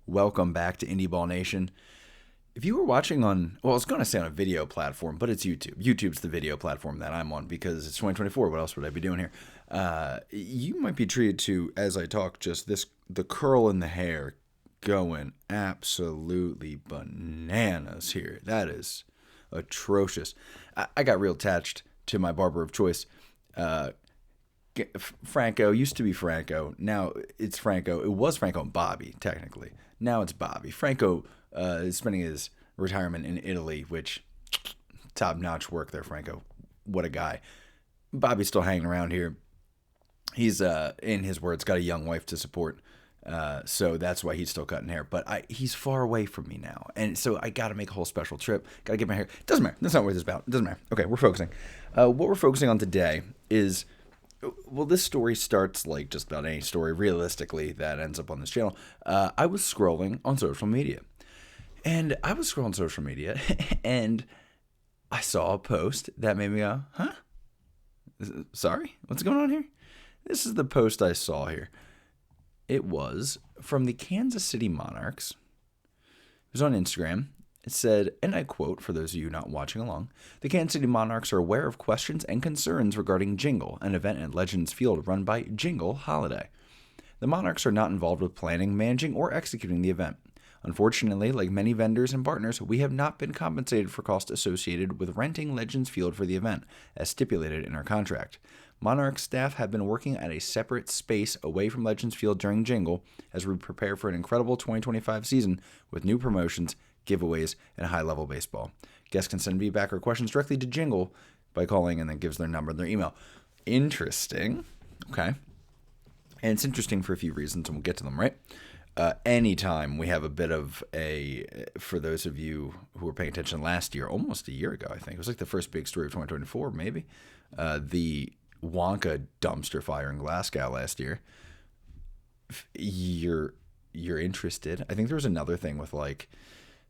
Welcome back to Indy Ball Nation. If you were watching on, well, I was going to say on a video platform, but it's YouTube. YouTube's the video platform that I'm on because it's 2024. What else would I be doing here? You might be treated to, as I talk, just the curl in the hair going absolutely bananas here. That is atrocious. I got real attached to my barber of choice. Franco used to be Franco. Now it's Franco. It was Franco and Bobby, technically. Now it's Bobby. Franco is spending his retirement in Italy, which top-notch work there, Franco. What a guy. Bobby's still hanging around here. He's, in his words, got a young wife to support. So that's why he's still cutting hair. But he's far away from me now. And so I got to make a whole special trip. Got to get my hair. Doesn't matter. That's not what this is about. It doesn't matter. Okay, we're focusing. What we're focusing on today is... Well, this story starts like just about any story, realistically, that ends up on this channel. I was scrolling on social media. And and I saw a post that made me go, huh? Sorry? What's going on here? This is the post I saw here. It was from the Kansas City Monarchs. It was on Instagram. It said, and I quote for those of you not watching along, "The Kansas City Monarchs are aware of questions and concerns regarding Jingle, an event at Legends Field run by Jingle Holiday. The Monarchs are not involved with planning, managing, or executing the event. Unfortunately, like many vendors and partners, we have not been compensated for costs associated with renting Legends Field for the event, as stipulated in our contract. Monarch staff have been working at a separate space away from Legends Field during Jingle as we prepare for an incredible 2025 season with new promotions, giveaways, and high-level baseball. Guests can send feedback or questions directly to Jingle by calling, and then gives their number and their email." Interesting. Okay. And it's interesting for a few reasons, and we'll get to them, right? Anytime we have a bit of for those of you who were paying attention last year, almost a year ago, I think, it was like the first big story of 2024, maybe, the Wonka dumpster fire in Glasgow last year. You're interested. I think there was another thing with like,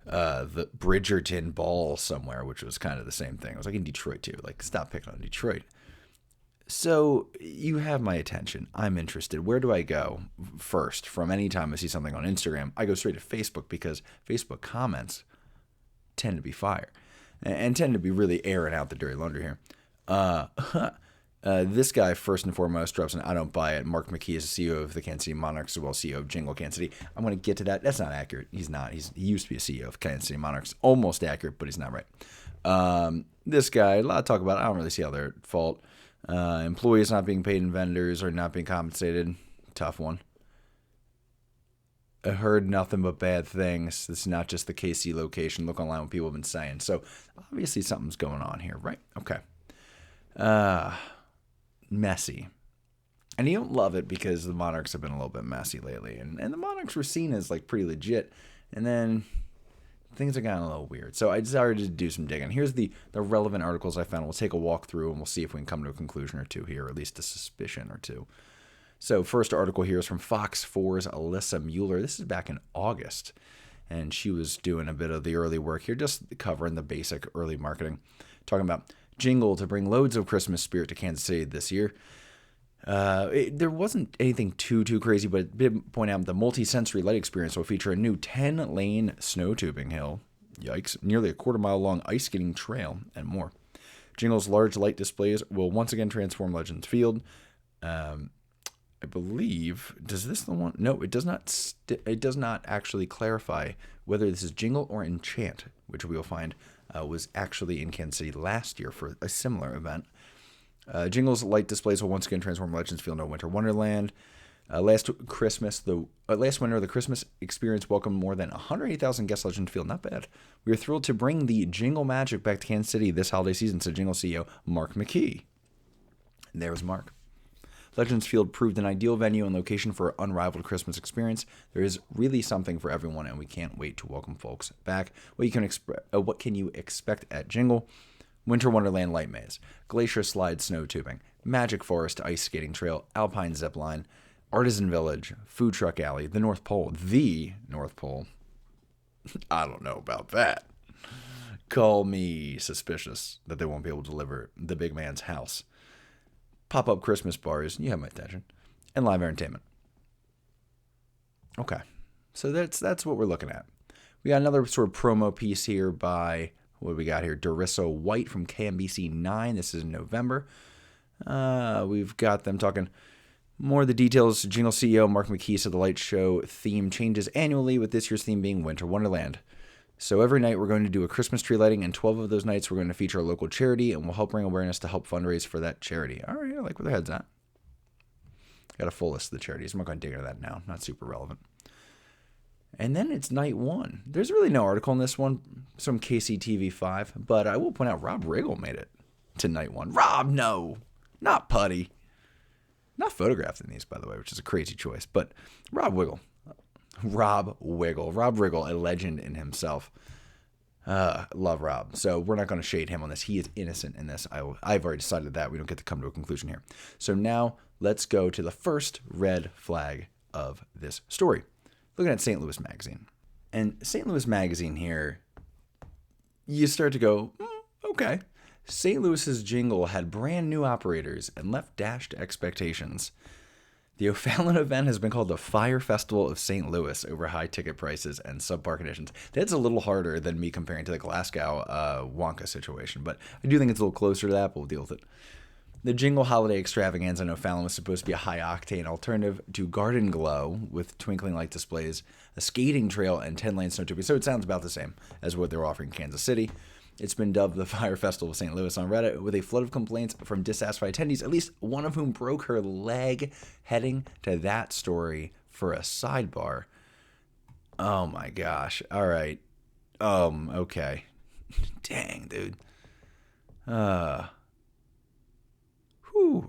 the Bridgerton ball somewhere, which was kind of the same thing. It was like in Detroit too. Like, stop picking on Detroit. So you have my attention. I'm interested. Where do I go first? From any time I see something on Instagram, I go straight to Facebook because Facebook comments tend to be fire and tend to be really airing out the dirty laundry here. This guy, first and foremost, drops an "I don't buy it." Mark McKee is the CEO of the Kansas City Monarchs, as well as CEO of Jingle Kansas City. I'm going to get to that. That's not accurate. He's not. He used to be a CEO of Kansas City Monarchs. Almost accurate, but he's not right. This guy, a lot of talk about it. I don't really see how they're at fault. Employees not being paid and vendors are not being compensated. Tough one. I heard nothing but bad things. This is not just the KC location. Look online what people have been saying. So obviously something's going on here, right? Okay. Messy. And you don't love it because the Monarchs have been a little bit messy lately. And the Monarchs were seen as like pretty legit. And then things are getting a little weird. So I decided to do some digging. Here's the relevant articles I found. We'll take a walk through and we'll see if we can come to a conclusion or two here, or at least a suspicion or two. So first article here is from Fox 4's Alyssa Mueller. This is back in August. And she was doing a bit of the early work here, just covering the basic early marketing. Talking about Jingle to bring loads of Christmas spirit to Kansas City this year. There wasn't anything too crazy, but it did point out the multi-sensory light experience will feature a new 10-lane snow tubing hill, yikes, nearly a quarter-mile long ice skating trail, and more. Jingle's large light displays will once again transform Legends Field. I believe, does this the one? No, it does not. It does not actually clarify whether this is Jingle or Enchant, which we will find was actually in Kansas City last year for a similar event. Jingle's light displays will once again transform Legends Field into a winter wonderland. Last winter, the Christmas experience welcomed more than 180,000 guests at Legends Field. Not bad. We are thrilled to bring the Jingle magic back to Kansas City this holiday season, said Jingle CEO Mark McKee. And there was Mark. Legends Field proved an ideal venue and location for an unrivaled Christmas experience. There is really something for everyone, and we can't wait to welcome folks back. What can you expect at Jingle? Winter Wonderland Light Maze, Glacier Slide Snow Tubing, Magic Forest Ice Skating Trail, Alpine Zip Line, Artisan Village, Food Truck Alley, the North Pole. I don't know about that. Call me suspicious that they won't be able to deliver the big man's house. Pop-up Christmas bars, you have my attention, and live entertainment. Okay, So that's what we're looking at. We got another sort of promo piece here by, what do we got here? Darissa White from KMBC 9. This is in November. We've got them talking more of the details. Jingle CEO Mark McKee said the light show theme changes annually, with this year's theme being Winter Wonderland. So every night we're going to do a Christmas tree lighting, and 12 of those nights we're going to feature a local charity, and we'll help bring awareness to help fundraise for that charity. All right, I like where their head's at. Got a full list of the charities. I'm not going to dig into that now. Not super relevant. And then it's night one. There's really no article in this one, some KCTV5, but I will point out Rob Riggle made it to night one. Rob, no, not Putty. Not photographed in these, by the way, which is a crazy choice, but Rob Riggle, a legend in himself. Love Rob. So we're not going to shade him on this. He is innocent in this. I've already decided that. We don't get to come to a conclusion here. So now let's go to the first red flag of this story. Looking at St. Louis Magazine. And St. Louis Magazine here, you start to go, okay. St. Louis's jingle had brand new operators and left dashed expectations. The O'Fallon event has been called the Fire Festival of St. Louis over high ticket prices and subpar conditions. That's a little harder than me comparing to the Glasgow Wonka situation, but I do think it's a little closer to that, but we'll deal with it. The Jingle Holiday Extravaganza in O'Fallon was supposed to be a high-octane alternative to Garden Glow with twinkling light displays, a skating trail, and 10-lane snow tubing. So it sounds about the same as what they were offering in Kansas City. It's been dubbed the Fire Festival of St. Louis on Reddit, with a flood of complaints from dissatisfied attendees, at least one of whom broke her leg heading to that story for a sidebar. Oh my gosh. All right. Okay. Dang, dude.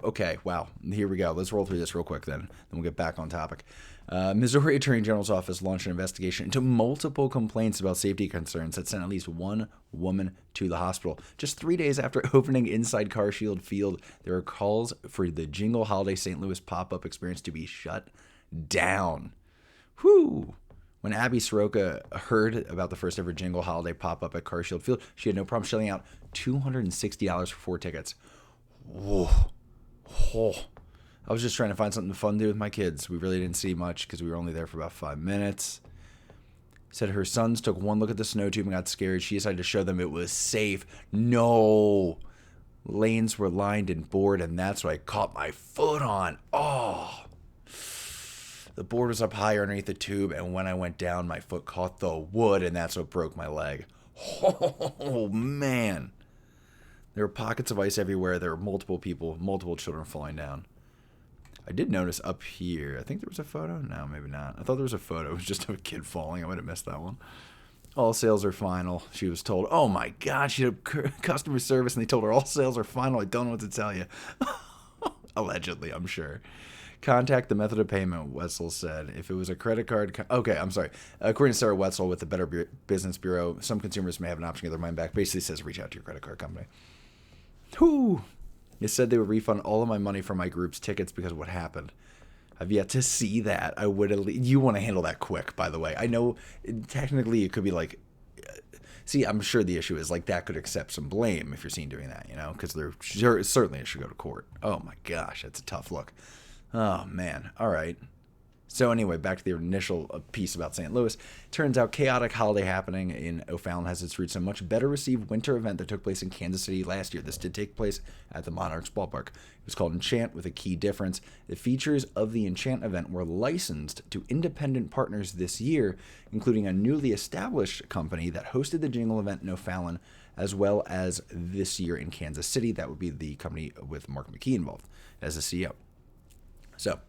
Okay, wow. Here we go. Let's roll through this real quick then we'll get back on topic. Missouri Attorney General's office launched an investigation into multiple complaints about safety concerns that sent at least one woman to the hospital. Just 3 days after opening inside CarShield Field, there were calls for the Jingle Holiday St. Louis pop-up experience to be shut down. Whew. When Abby Soroka heard about the first ever Jingle Holiday pop-up at CarShield Field, she had no problem shelling out $260 for 4 tickets. Whoa. Oh. I was just trying to find something fun to do with my kids. We really didn't see much because we were only there for about 5 minutes. Said her sons took one look at the snow tube and got scared. She decided to show them it was safe. No. Lanes were lined and board, and that's what I caught my foot on. Oh. The board was up higher underneath the tube, and when I went down, my foot caught the wood, and that's what broke my leg. Oh, man. There were pockets of ice everywhere. There were multiple people, multiple children falling down. I did notice up here, I think there was a photo. No, maybe not. I thought there was a photo. It was just a kid falling. I might have missed that one. All sales are final, she was told. Oh my God, she had customer service and they told her all sales are final. I don't know what to tell you. Allegedly, I'm sure. Contact the method of payment, Wetzel said. If it was a credit card... Okay, I'm sorry. According to Sarah Wetzel with the Better Business Bureau, some consumers may have an option to get their money back. Basically says reach out to your credit card company. Whew. It said they would refund all of my money for my group's tickets because of what happened. I've yet to see that. I would at least, you want to handle that quick, by the way. I know technically it could be like, see, I'm sure the issue is like that could accept some blame if you're seen doing that, you know, because certainly it should go to court. Oh my gosh, that's a tough look. Oh man. All right. So anyway, back to the initial piece about St. Louis. Turns out chaotic holiday happening in O'Fallon has its roots in a much better received winter event that took place in Kansas City last year. This did take place at the Monarchs ballpark. It was called Enchant with a key difference. The features of the Enchant event were licensed to independent partners this year, including a newly established company that hosted the Jingle event in O'Fallon, as well as this year in Kansas City. That would be the company with Mark McKee involved as the CEO. So,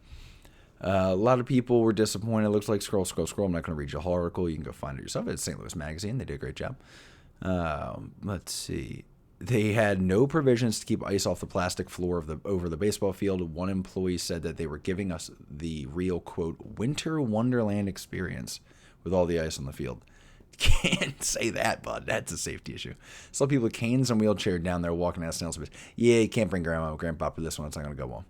a lot of people were disappointed. It looks like scroll. I'm not going to read your whole article. You can go find it yourself. It's St. Louis Magazine. They did a great job. Let's see. They had no provisions to keep ice off the plastic floor over the baseball field. One employee said that they were giving us the real, quote, winter wonderland experience with all the ice on the field. Can't say that, bud. That's a safety issue. Saw people with canes and wheelchair down there walking out snail space. Yeah, you can't bring grandma and grandpa for this one. It's not going to go well.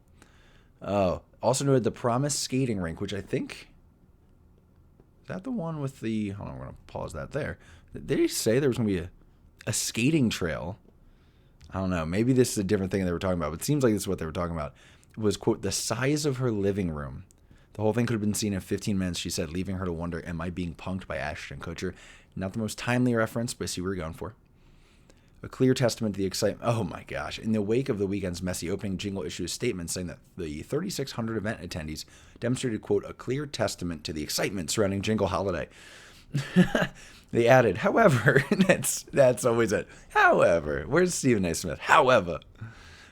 Oh, also noted the Promise skating rink, which I think, is that the one with the, hold on, I'm going to pause that there. Did they say there was going to be a skating trail? I don't know. Maybe this is a different thing they were talking about, but it seems like this is what they were talking about. It was, quote, the size of her living room. The whole thing could have been seen in 15 minutes, she said, leaving her to wonder, am I being punked by Ashton Kutcher? Not the most timely reference, but I see what you're going for. A clear testament to the excitement. Oh my gosh. In the wake of the weekend's messy opening, Jingle issued a statement saying that the 3,600 event attendees demonstrated, quote, a clear testament to the excitement surrounding Jingle Holiday. They added, however, that's always it. However, where's Stephen A. Smith? However,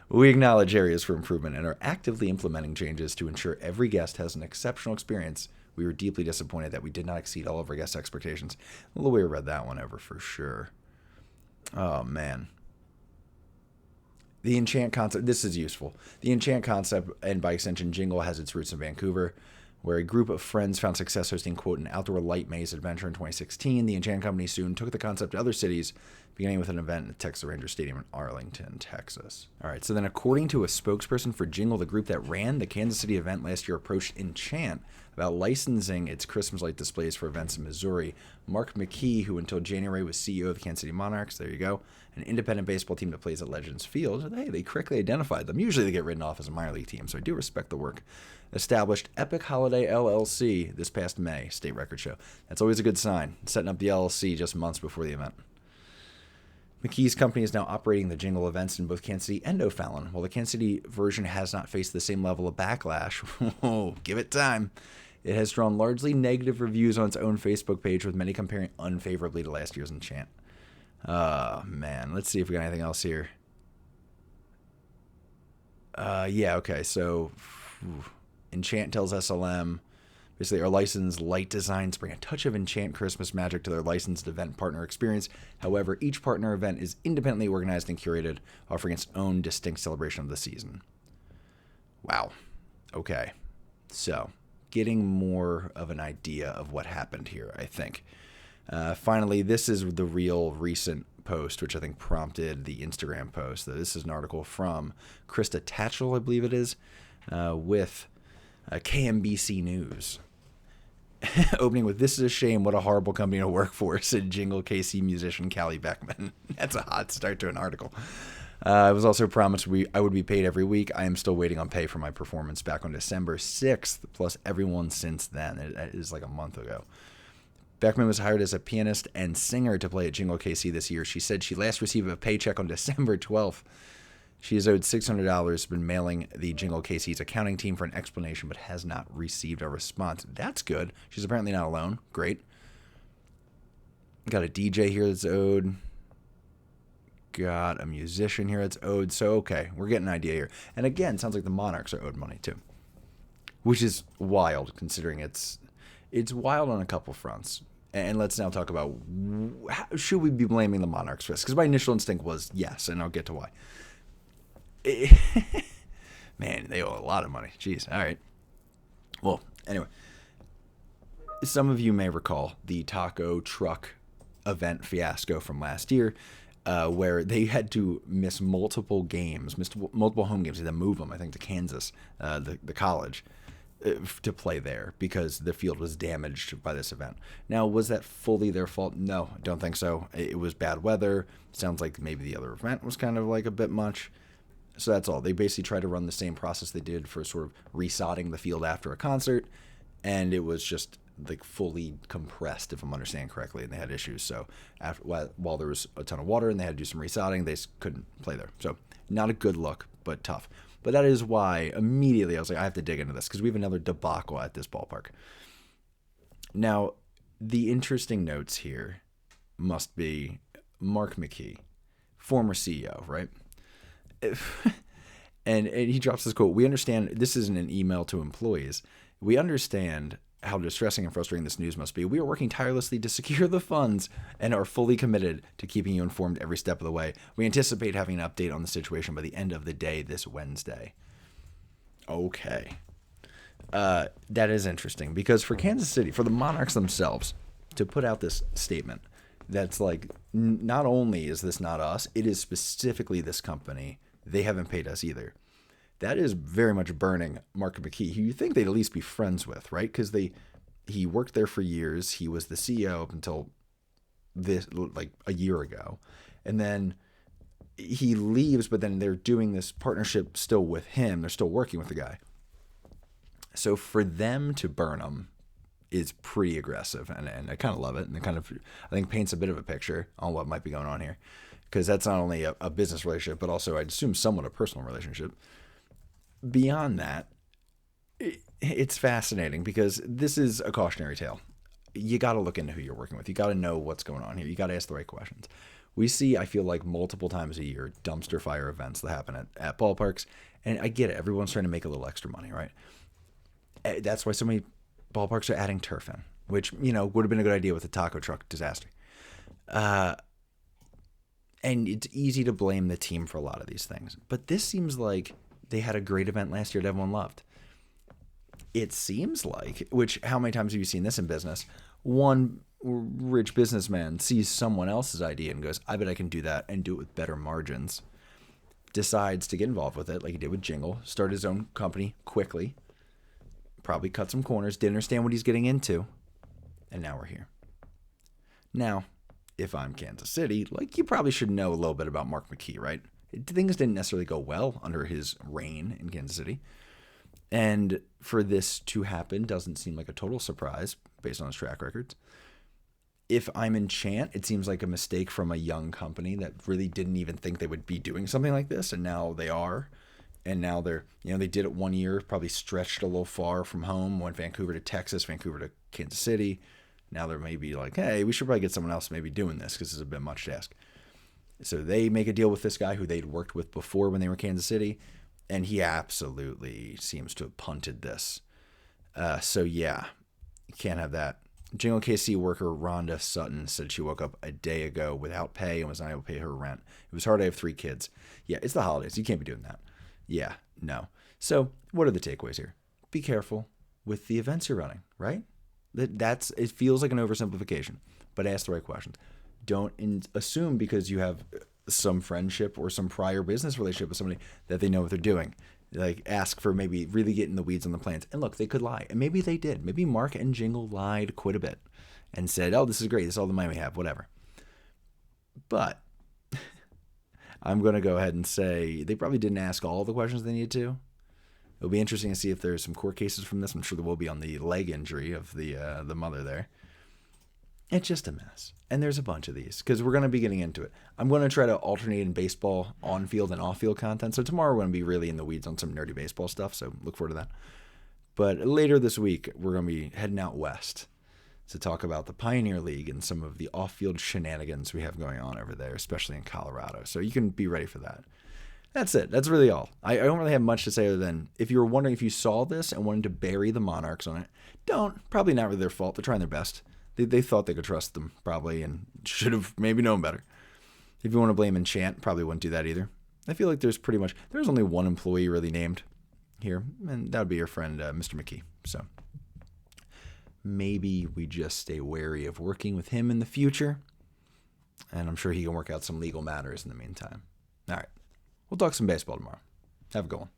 we acknowledge areas for improvement and are actively implementing changes to ensure every guest has an exceptional experience. We were deeply disappointed that we did not exceed all of our guest expectations. Well, we read that one over for sure. Oh, man. The Enchant concept, this is useful. The Enchant concept, and by extension, Jingle, has its roots in Vancouver, where a group of friends found success hosting, quote, an outdoor light maze adventure in 2016. The Enchant Company soon took the concept to other cities, beginning with an event at Texas Rangers Stadium in Arlington, Texas. All right, so then according to a spokesperson for Jingle, the group that ran the Kansas City event last year approached Enchant about licensing its Christmas light displays for events in Missouri. Mark McKee, who until January was CEO of the Kansas City Monarchs, there you go, an independent baseball team that plays at Legends Field. Hey, they correctly identified them. Usually they get written off as a minor league team, so I do respect the work. Established Epic Holiday LLC this past May, state record show. That's always a good sign, setting up the LLC just months before the event. McKee's company is now operating the Jingle events in both Kansas City and O'Fallon. While the Kansas City version has not faced the same level of backlash, give it time, it has drawn largely negative reviews on its own Facebook page, with many comparing unfavorably to last year's Enchant. Man, let's see if we got anything else here. Yeah, okay, so Enchant tells SLM, basically, our licensed light designs bring a touch of Enchant Christmas magic to their licensed event partner experience. However, each partner event is independently organized and curated, offering its own distinct celebration of the season. Wow. Okay. So, getting more of an idea of what happened here, I think. Finally, this is the real recent post, which I think prompted the Instagram post. This is an article from Krista Tatchell, I believe it is, with KMBC News. Opening with, this is a shame, what a horrible company to work for, said Jingle KC musician Callie Beckman. That's a hot start to an article. I was also promised I would be paid every week. I am still waiting on pay for my performance back on December 6th, plus everyone since then. It is like a month ago. Beckman was hired as a pianist and singer to play at Jingle KC this year. She said she last received a paycheck on December 12th. She is owed $600, been mailing the Jingle KC's accounting team for an explanation, but has not received a response. That's good. She's apparently not alone. Great. Got a DJ here that's owed. Got a musician here that's owed. So, okay, we're getting an idea here. And again, sounds like the Monarchs are owed money too, which is wild considering it's wild on a couple fronts. And let's now talk about, should we be blaming the Monarchs for this? Because my initial instinct was yes, and I'll get to why. Man, they owe a lot of money. Jeez. All right. Well, anyway, some of you may recall the taco truck event fiasco from last year, where they had to miss multiple games, multiple home games. They had to move them, I think, to Kansas, the college, to play there because the field was damaged by this event. Now, was that fully their fault? No, I don't think so. It was bad weather. Sounds like maybe the other event was kind of like a bit much. So that's all. They basically tried to run the same process they did for sort of resodding the field after a concert, and it was just like fully compressed, if I'm understanding correctly, and they had issues. So while there was a ton of water and they had to do some resodding, they couldn't play there. So not a good look, but tough. But that is why immediately I was like, I have to dig into this because we have another debacle at this ballpark. Now, the interesting notes here must be Mark McKee, former CEO, right? And he drops this quote, we understand, this isn't an email to employees, we understand how distressing and frustrating this news must be. We are working tirelessly to secure the funds and are fully committed to keeping you informed every step of the way. We anticipate having an update on the situation by the end of the day this Wednesday. Okay. That is interesting because for Kansas City, for the Monarchs themselves, to put out this statement that's like, not only is this not us, it is specifically this company. They haven't paid us either. That is very much burning Mark McKee, who you think they'd at least be friends with, right? Because he worked there for years. He was the CEO up until this, like a year ago. And then he leaves, but then they're doing this partnership still with him. They're still working with the guy. So for them to burn them is pretty aggressive, and I kind of love it, and it kind of, I think, paints a bit of a picture on what might be going on here, because that's not only a business relationship, but also, I'd assume, somewhat a personal relationship. Beyond that, it's fascinating because this is a cautionary tale. You got to look into who you're working with. You got to know what's going on here. You got to ask the right questions. We see, I feel like, multiple times a year, dumpster fire events that happen at ballparks. And I get it. Everyone's trying to make a little extra money, right? That's why so many ballparks are adding turf in, which, would have been a good idea with the taco truck disaster. And it's easy to blame the team for a lot of these things. But this seems like they had a great event last year that everyone loved. It seems like, which, how many times have you seen this in business? One rich businessman sees someone else's idea and goes, I bet I can do that and do it with better margins. Decides to get involved with it like he did with Jingle, start his own company quickly, probably cut some corners, didn't understand what he's getting into, and now we're here. Now, if I'm Kansas City, you probably should know a little bit about Mark McKee, right? Things didn't necessarily go well under his reign in Kansas City. And for this to happen doesn't seem like a total surprise based on his track records. If I'm Enchant, it seems like a mistake from a young company that really didn't even think they would be doing something like this, and now they are. And now they're, they did it 1 year, probably stretched a little far from home, went Vancouver to Texas, Vancouver to Kansas City. Now they're maybe like, hey, we should probably get someone else maybe doing this because it's a bit much to ask. So they make a deal with this guy who they'd worked with before when they were Kansas City, and he absolutely seems to have punted this. So yeah, you can't have that. Jingle KC worker Rhonda Sutton said she woke up a day ago without pay and was not able to pay her rent. It was hard. I have 3 kids. Yeah, it's the holidays. You can't be doing that. Yeah, no. So what are the takeaways here? Be careful with the events you're running, right? It feels like an oversimplification, but ask the right questions. Don't assume because you have some friendship or some prior business relationship with somebody that they know what they're doing. Ask for maybe really get in the weeds on the plans. And look, they could lie. And maybe they did. Maybe Mark and Jingle lied quite a bit and said, oh, this is great. This is all the money we have, whatever. But I'm going to go ahead and say they probably didn't ask all the questions they needed to. It'll be interesting to see if there's some court cases from this. I'm sure there will be on the leg injury of the mother there. It's just a mess. And there's a bunch of these because we're going to be getting into it. I'm going to try to alternate in baseball on-field and off-field content. So tomorrow we're going to be really in the weeds on some nerdy baseball stuff. So look forward to that. But later this week, we're going to be heading out west to talk about the Pioneer League and some of the off-field shenanigans we have going on over there, especially in Colorado. So you can be ready for that. That's it. That's really all. I don't really have much to say other than if you were wondering if you saw this and wanted to bury the Monarchs on it, don't. Probably not really their fault. They're trying their best. They thought they could trust them, probably, and should have maybe known better. If you want to blame Enchant, probably wouldn't do that either. I feel like there's only one employee really named here, and that would be your friend, Mr. McKee. So maybe we just stay wary of working with him in the future, and I'm sure he can work out some legal matters in the meantime. All right. We'll talk some baseball tomorrow. Have a good one.